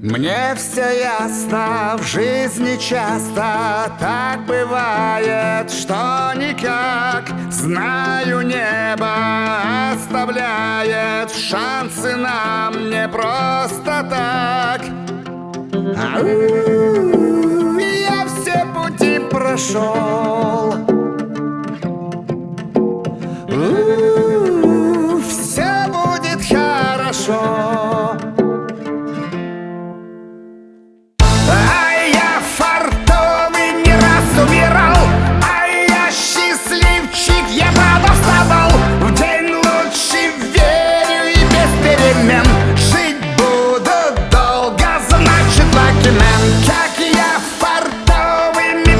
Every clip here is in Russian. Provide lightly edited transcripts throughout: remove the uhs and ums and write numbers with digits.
Мне все ясно, в жизни часто так бывает, что никак. Знаю, небо оставляет шансы нам не просто так. Я все пути прошел, все будет хорошо. Жить буду долго, значит lucky man. Как я фартовыми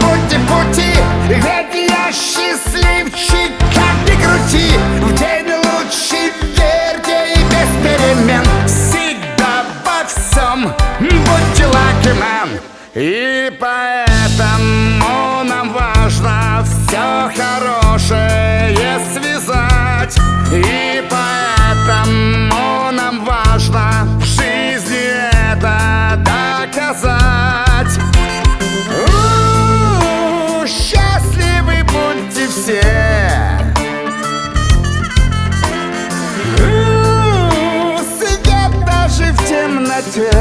пути, ведь я счастливчик, как ни крути. В день лучший верьте и без перемен. Всегда во всем будьте lucky man. И поэтому нам важно все хорошее связать. И поэтому нам важно в жизни это доказать. Счастливы будьте все. Свет даже в темноте.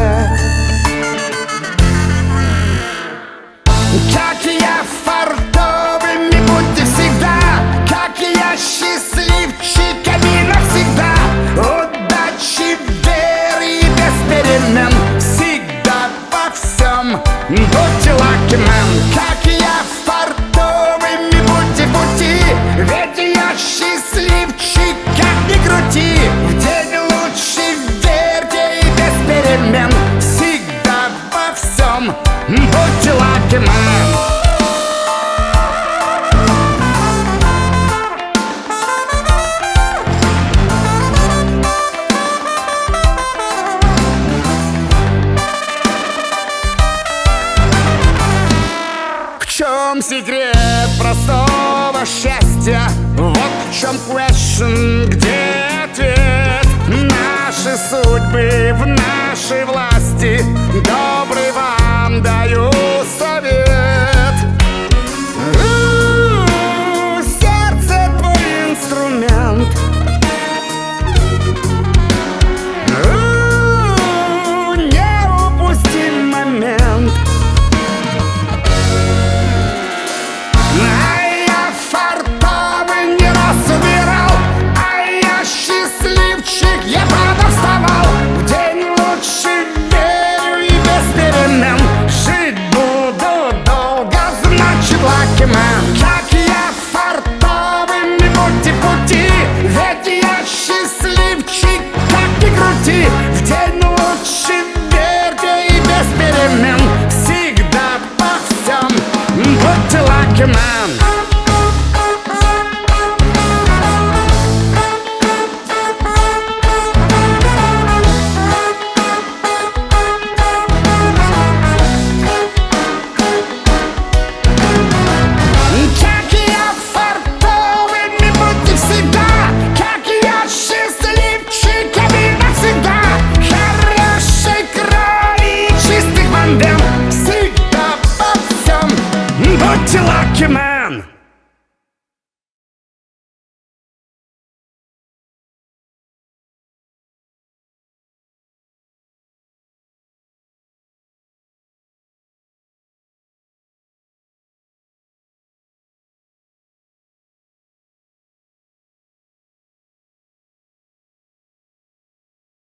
Как я фартовыми будьте всегда, как я счастливчиками навсегда. Удачи, веры и без перемен. Всегда во всем будьте lucky man. Как я фартовыми будьте пути, ведь я счастливчик, как ни крути. В день лучший верьте и без перемен. Всегда во всем будьте lucky man. В чем секрет простого счастья? Вот в чем question, где